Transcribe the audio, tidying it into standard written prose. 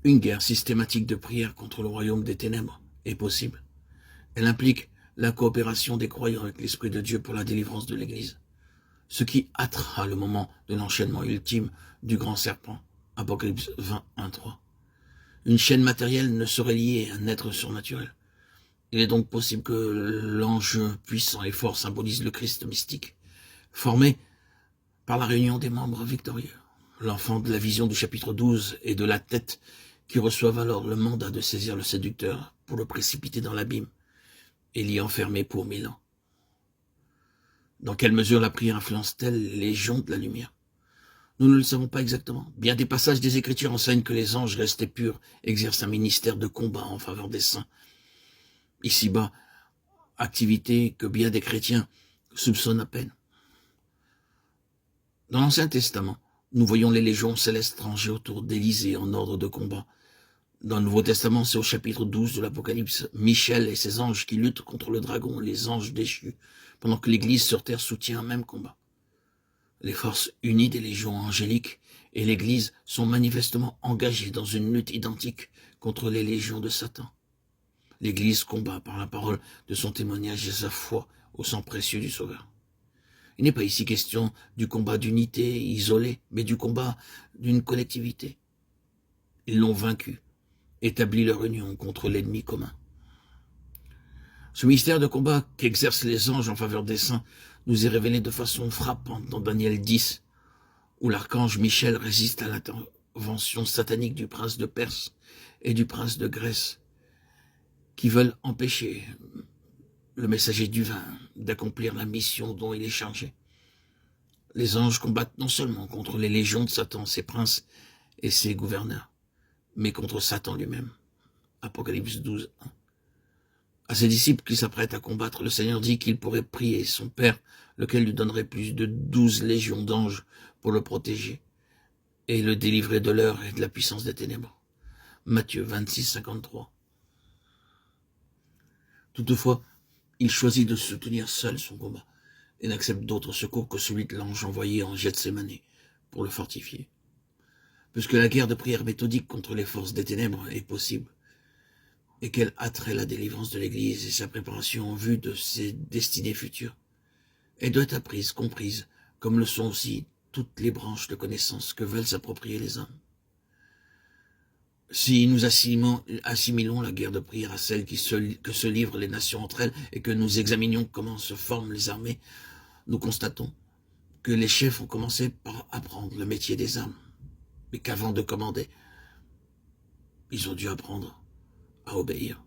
Une guerre systématique de prière contre le royaume des ténèbres est possible. Elle implique la coopération des croyants avec l'Esprit de Dieu pour la délivrance de l'Église. Ce qui hâtera le moment de l'enchaînement ultime du grand serpent. Apocalypse 20, 1-3. Une chaîne matérielle ne serait liée à un être surnaturel. Il est donc possible que l'ange puissant et fort symbolise le Christ mystique, formé par la réunion des membres victorieux. L'enfant de la vision du chapitre 12 et de la tête qui reçoivent alors le mandat de saisir le séducteur pour le précipiter dans l'abîme et l'y enfermer pour 1000 ans. Dans quelle mesure la prière influence-t-elle les légions de la lumière? Nous ne le savons pas exactement. Bien des passages des Écritures enseignent que les anges restés purs exercent un ministère de combat en faveur des saints. Ici-bas, activité que bien des chrétiens soupçonnent à peine. Dans l'Ancien Testament, nous voyons les légions célestes rangées autour d'Élysée en ordre de combat. Dans le Nouveau Testament, c'est au chapitre 12 de l'Apocalypse, Michel et ses anges qui luttent contre le dragon, les anges déchus, pendant que l'Église sur terre soutient un même combat. Les forces unies des légions angéliques et l'Église sont manifestement engagées dans une lutte identique contre les légions de Satan. L'Église combat par la parole de son témoignage et sa foi au sang précieux du Sauveur. Il n'est pas ici question du combat d'unité isolée, mais du combat d'une collectivité. Ils l'ont vaincu, établi leur union contre l'ennemi commun. Ce mystère de combat qu'exercent les anges en faveur des saints nous est révélé de façon frappante dans Daniel 10, où l'archange Michel résiste à l'intervention satanique du prince de Perse et du prince de Grèce, qui veulent empêcher le messager divin d'accomplir la mission dont il est chargé. Les anges combattent non seulement contre les légions de Satan, ses princes et ses gouverneurs, mais contre Satan lui-même. Apocalypse 12, 1. À ses disciples qui s'apprêtent à combattre, le Seigneur dit qu'il pourrait prier son Père, lequel lui donnerait plus de 12 légions d'anges pour le protéger et le délivrer de l'heure et de la puissance des ténèbres. Matthieu 26, 53. Toutefois, il choisit de soutenir seul son combat et n'accepte d'autre secours que celui de l'ange envoyé en Gethsémani pour le fortifier. Puisque la guerre de prière méthodique contre les forces des ténèbres est possible, et qu'elle hâterait la délivrance de l'Église et sa préparation en vue de ses destinées futures, elle doit être apprise, comprise, comme le sont aussi toutes les branches de connaissances que veulent s'approprier les hommes. Si nous assimilons la guerre de prière à celle que se livrent les nations entre elles et que nous examinions comment se forment les armées, nous constatons que les chefs ont commencé par apprendre le métier des armes, mais qu'avant de commander, ils ont dû apprendre à obéir.